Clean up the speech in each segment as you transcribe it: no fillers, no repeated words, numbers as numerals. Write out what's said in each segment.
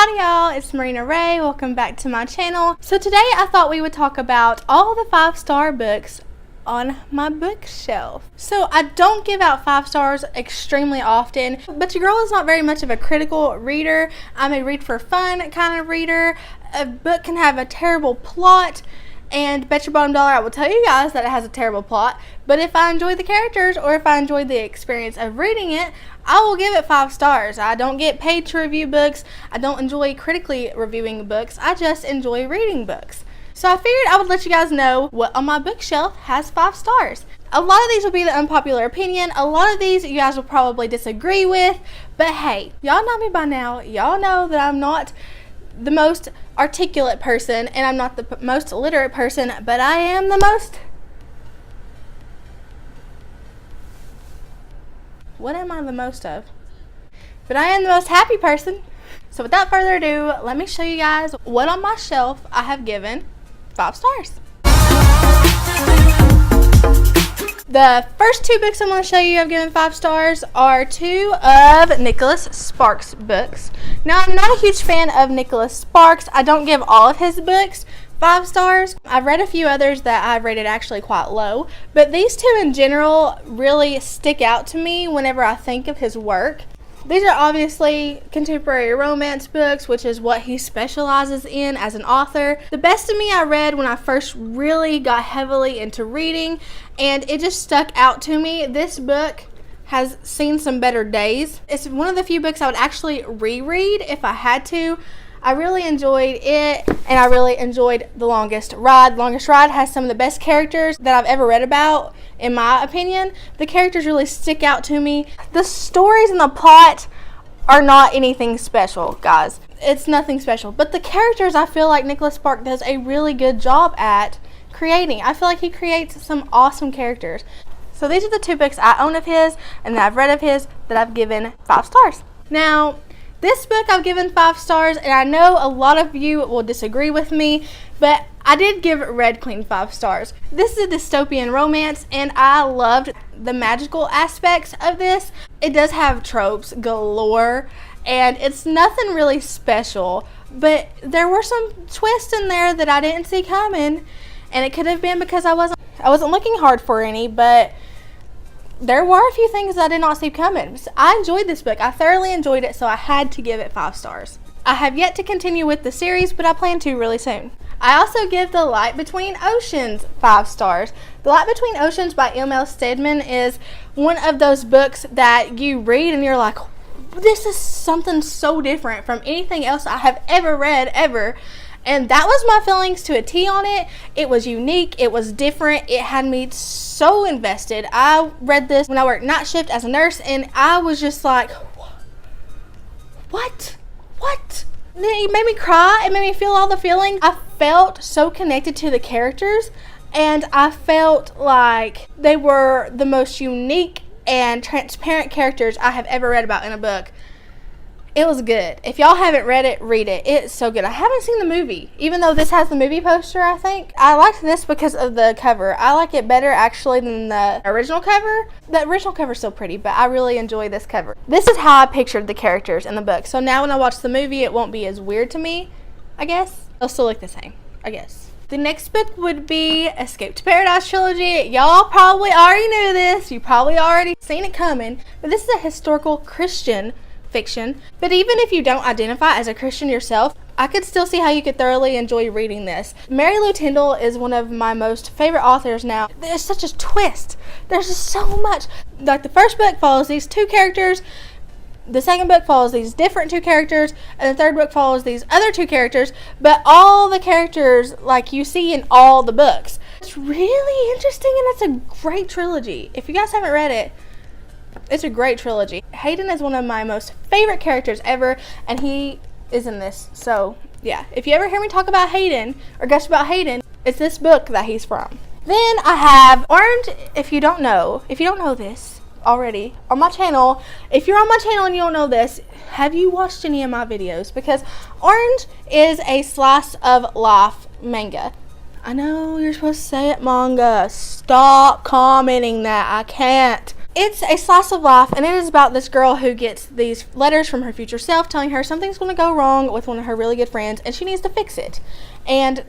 Howdy y'all, it's Marina Ray. Welcome back to my channel. So today I thought we would talk about all the 5-star books on my bookshelf. So I don't give out 5 stars extremely often, but your girl is not very much of a critical reader. I'm a read for fun kind of reader. A book can have a terrible plot, and bet your bottom dollar I will tell you guys that it has a terrible plot, but if I enjoy the characters or if I enjoy the experience of reading it, I will give it 5 stars. I don't get paid to review books. I don't enjoy critically reviewing books. I just enjoy reading books. So I figured I would let you guys know what on my bookshelf has 5 stars. A lot of these will be the unpopular opinion. A lot of these you guys will probably disagree with, but hey, y'all know me by now. Y'all know that I'm not the most articulate person and I'm not the most literate person, but I am the most... What am I the most of? But I am the most happy person. So without further ado, let me show you guys what on my shelf I have given 5 stars. The first 2 books I'm going to show you I've given 5 stars are 2 of Nicholas Sparks' books. Now, I'm not a huge fan of Nicholas Sparks. I don't give all of his books 5 stars. I've read a few others that I've rated actually quite low, but these 2 in general really stick out to me whenever I think of his work. These are obviously contemporary romance books, which is what he specializes in as an author. The Best of Me I read when I first really got heavily into reading, and it just stuck out to me. This book has seen some better days. It's one of the few books I would actually reread if I had to. I really enjoyed it, and I really enjoyed The Longest Ride. The Longest Ride has some of the best characters that I've ever read about, in my opinion. The characters really stick out to me. The stories and the plot are not anything special, guys. It's nothing special. But the characters, I feel like Nicholas Sparks does a really good job at creating. I feel like he creates some awesome characters. So these are the 2 books I own of his and that I've read of his that I've given 5 stars. Now, this book I've given 5 stars, and I know a lot of you will disagree with me, but I did give Red Queen 5 stars. This is a dystopian romance, and I loved the magical aspects of this. It does have tropes galore, and it's nothing really special, but there were some twists in there that I didn't see coming, and it could have been because I wasn't looking hard for any, but there were a few things I did not see coming. I enjoyed this book. I thoroughly enjoyed it, so I had to give it 5 stars. I have yet to continue with the series, but I plan to really soon. I also give The Light Between Oceans 5 stars. The Light Between Oceans by M.L. Stedman is one of those books that you read and you're like, this is something so different from anything else I have ever read, ever. And that was my feelings to a T on it. It was unique. It was different. It had me so invested. I read this when I worked night shift as a nurse, and I was just like, what? It made me cry. It made me feel all the feelings. I felt so connected to the characters, and I felt like they were the most unique and transparent characters I have ever read about in a book. It was good. If y'all haven't read it, read it. It's so good. I haven't seen the movie, even though this has the movie poster, I think. I liked this because of the cover. I like it better, actually, than the original cover. The original cover is still pretty, but I really enjoy this cover. This is how I pictured the characters in the book. So now when I watch the movie, it won't be as weird to me, I guess. They'll still look the same, I guess. The next book would be Escape to Paradise trilogy. Y'all probably already knew this. You probably already seen it coming. But this is a historical Christian fiction, but even if you don't identify as a Christian yourself, I could still see how you could thoroughly enjoy reading this. Mary Lou Tyndall is one of my most favorite authors now. There's such a twist. There's just so much. Like, the first book follows these 2 characters, the second book follows these different 2 characters, and the third book follows these other 2 characters, but all the characters like you see in all the books. It's really interesting, and it's a great trilogy. If you guys haven't read it, it's a great trilogy. Hayden is one of my most favorite characters ever, and he is in this. So, yeah. If you ever hear me talk about Hayden, or gush about Hayden, it's this book that he's from. Then I have Orange. If you don't know this already on my channel, if you're on my channel and you don't know this, have you watched any of my videos? Because Orange is a slice of life manga. I know you're supposed to say it manga. Stop commenting that. I can't. It's a slice of life, and it is about this girl who gets these letters from her future self telling her something's going to go wrong with one of her really good friends, and she needs to fix it. And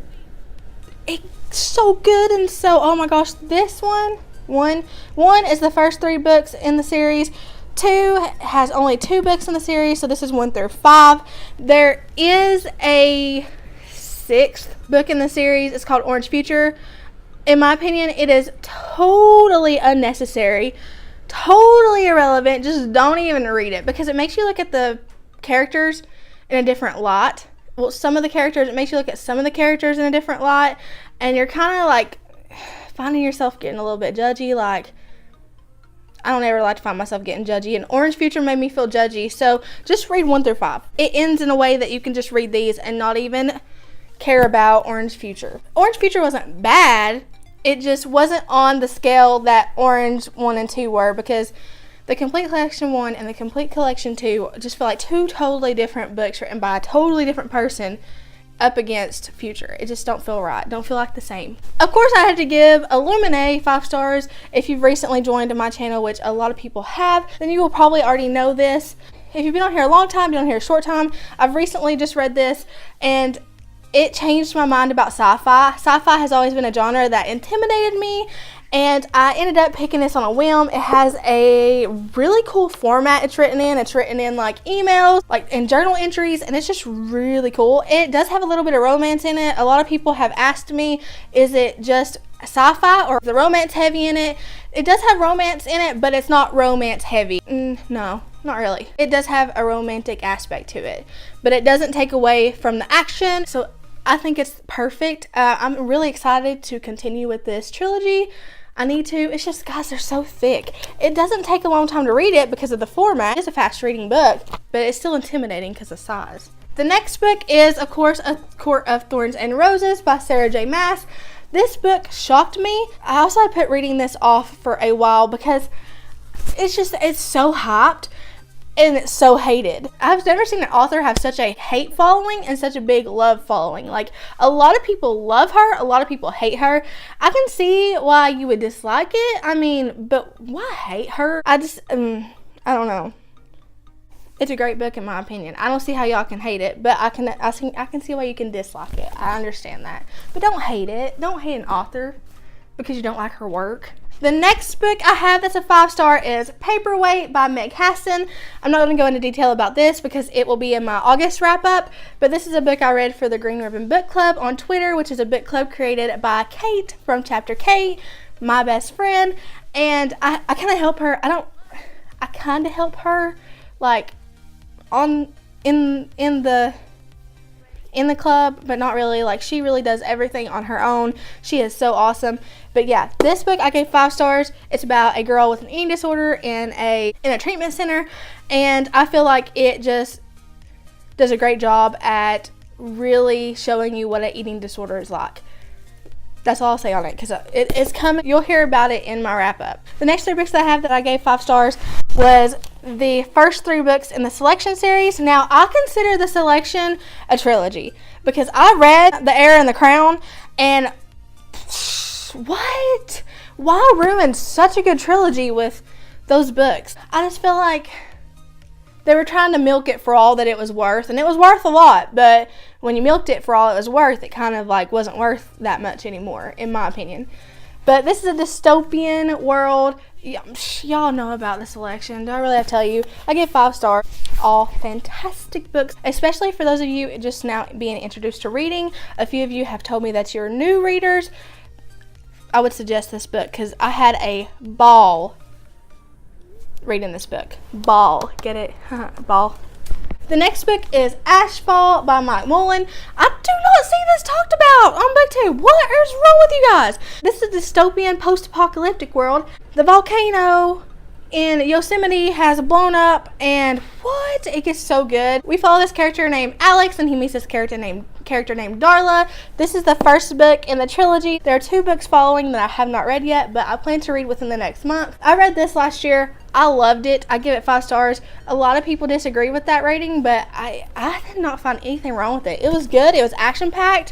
it's so good, and so, oh my gosh, this one is the first 3 books in the series. 2 has only 2 books in the series, so this is 1 through 5. There is a 6th book in the series. It's called Orange Future. In my opinion, it is totally unnecessary, totally irrelevant. Just don't even read it, because it makes you look at the characters in a different light. Well, it makes you look at some of the characters in a different light, and you're kind of like finding yourself getting a little bit judgy. Like, I don't ever like to find myself getting judgy, and Orange Future made me feel judgy. So just read 1 through 5. It ends in a way that you can just read these and not even care about Orange Future. Orange Future wasn't bad. It just wasn't on the scale that Orange 1 and 2 were, because the Complete Collection 1 and the Complete Collection 2 just feel like 2 totally different books written by a totally different person up against Future. It just don't feel right. Don't feel like the same. Of course, I had to give Illuminae 5 stars. If you've recently joined my channel, which a lot of people have, then you will probably already know this. If you've been on here a long time, been on here a short time, I've recently just read this, and it changed my mind about sci-fi. Sci-fi has always been a genre that intimidated me, and I ended up picking this on a whim. It has a really cool format it's written in. It's written in like emails, like in journal entries, and it's just really cool. It does have a little bit of romance in it. A lot of people have asked me, is it just sci-fi or the romance heavy in it? It does have romance in it, but it's not romance heavy. No, not really. It does have a romantic aspect to it, but it doesn't take away from the action. So I think it's perfect. I'm really excited to continue with this trilogy. I need to. It's just, guys, they're so thick. It doesn't take a long time to read it because of the format. It's a fast reading book, but it's still intimidating because of size. The next book is, of course, A Court of Thorns and Roses by Sarah J. Maas. This book shocked me. I also had put reading this off for a while because it's so hyped. And it's so hated. I've never seen an author have such a hate following and such a big love following. Like, a lot of people love her, a lot of people hate her. I can see why you would dislike it. I mean, but why hate her? I don't know. It's a great book in my opinion. I don't see how y'all can hate it, but I can see why you can dislike it. I understand that. But don't hate it. Don't hate an author because you don't like her work. The next book I have that's a 5-star is Paperweight by Meg Hassan. I'm not going to go into detail about this because it will be in my August wrap-up, but this is a book I read for the Green Ribbon Book Club on Twitter, which is a book club created by Kate from Chapter Kate, my best friend, and I kind of help her. I kind of help her, like, in the club, but not really. Like, she really does everything on her own. She is so awesome. But yeah, this book I gave 5 stars. It's about a girl with an eating disorder in a treatment center, and I feel like it just does a great job at really showing you what an eating disorder is like. That's all I'll say on it, because it's coming. You'll hear about it in my wrap-up. The next 3 books that I have that I gave 5 stars was the first 3 books in the Selection series. Now, I consider the Selection a trilogy, because I read The Heir and the Crown, and what? Why ruin such a good trilogy with those books? I just feel like they were trying to milk it for all that it was worth, and it was worth a lot, but when you milked it for all it was worth, it kind of like wasn't worth that much anymore, in my opinion. But this is a dystopian world. Y'all know about the Selection. Do I really have to tell you? I give 5 stars. All fantastic books, especially for those of you just now being introduced to reading. A few of you have told me that you're new readers. I would suggest this book because I had a ball reading this book. Ball. Get it? Ball. The next book is Asphalt by Mike Mullen. I do not see this talked about on BookTube. What is wrong with you guys? This is a dystopian post-apocalyptic world. The volcano in Yosemite has blown up, and what? It gets so good. We follow this character named Alex, and he meets this character named Darla. This is the first book in the trilogy. There are 2 books following that I have not read yet, but I plan to read within the next month. I read this last year. I loved it. I give it 5 stars. A lot of people disagree with that rating, but I did not find anything wrong with it. It was good. It was action-packed.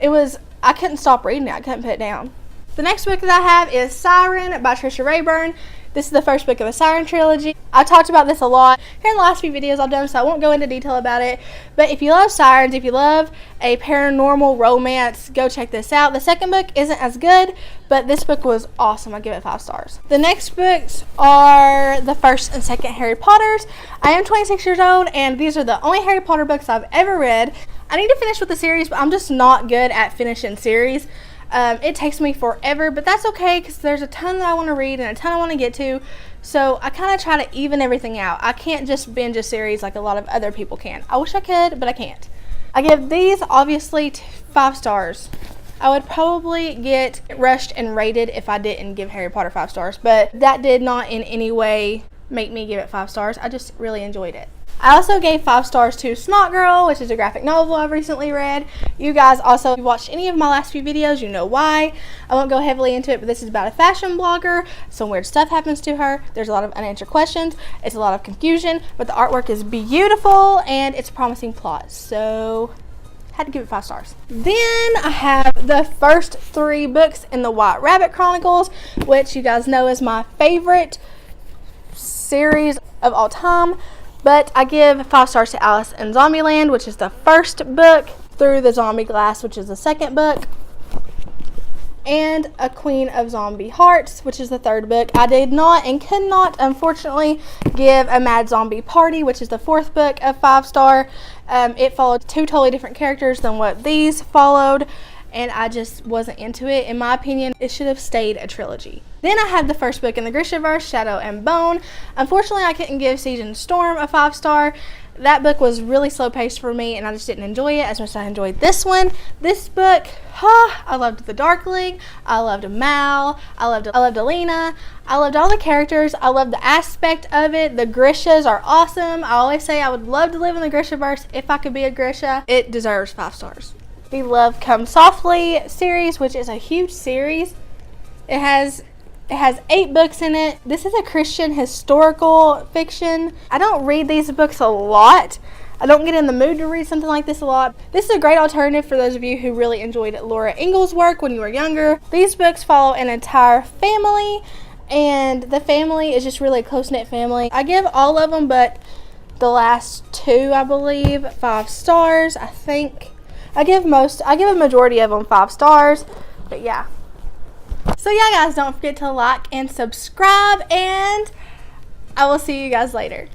I couldn't stop reading it. I couldn't put it down. The next book that I have is Siren by Trisha Rayburn. This is the first book of the Siren trilogy. I talked about this a lot here in the last few videos I've done, so I won't go into detail about it. But if you love sirens, if you love a paranormal romance, go check this out. The second book isn't as good, but this book was awesome. I give it 5 stars. The next books are the first and second Harry Potters. I am 26 years old, and these are the only Harry Potter books I've ever read. I need to finish with the series, but I'm just not good at finishing series. It takes me forever, but that's okay because there's a ton that I want to read and a ton I want to get to. So I kind of try to even everything out. I can't just binge a series like a lot of other people can. I wish I could, but I can't. I give these obviously 5 stars. I would probably get rushed and rated if I didn't give Harry Potter 5 stars, but that did not in any way make me give it 5 stars. I just really enjoyed it. I also gave 5 stars to Snot Girl, which is a graphic novel I've recently read. You guys also watched any of my last few videos, you know why. I won't go heavily into it, but this is about a fashion blogger. Some weird stuff happens to her. There's a lot of unanswered questions. It's a lot of confusion, but the artwork is beautiful and it's a promising plot. So had to give it 5 stars. Then I have the first 3 books in the White Rabbit Chronicles, which you guys know is my favorite series of all time. But I give 5 stars to Alice in Zombieland, which is the first book, Through the Zombie Glass, which is the second book, and A Queen of Zombie Hearts, which is the third book. I did not and could not, unfortunately, give A Mad Zombie Party, which is the 4th book, a 5 star. It followed 2 totally different characters than what these followed, and I just wasn't into it. In my opinion, it should have stayed a trilogy. Then I have the first book in the Grishaverse, Shadow and Bone. Unfortunately, I couldn't give Siege and Storm a 5 star. That book was really slow paced for me, and I just didn't enjoy it as much as I enjoyed this one. This book, I loved the Darkling, I loved Mal, I loved Alina, I loved all the characters, I loved the aspect of it. The Grishas are awesome. I always say I would love to live in the Grishaverse if I could be a Grisha. It deserves 5 stars. The Love Come Softly series, which is a huge series. It has 8 books in it. This is a Christian historical fiction. I don't read these books a lot. I don't get in the mood to read something like this a lot. This is a great alternative for those of you who really enjoyed Laura Ingalls' work when you were younger. These books follow an entire family, and the family is just really a close-knit family. I give all of them, but the last 2, I believe, 5 stars, I think. I give a majority of them 5 stars, but yeah. So yeah, guys, don't forget to like and subscribe, and I will see you guys later.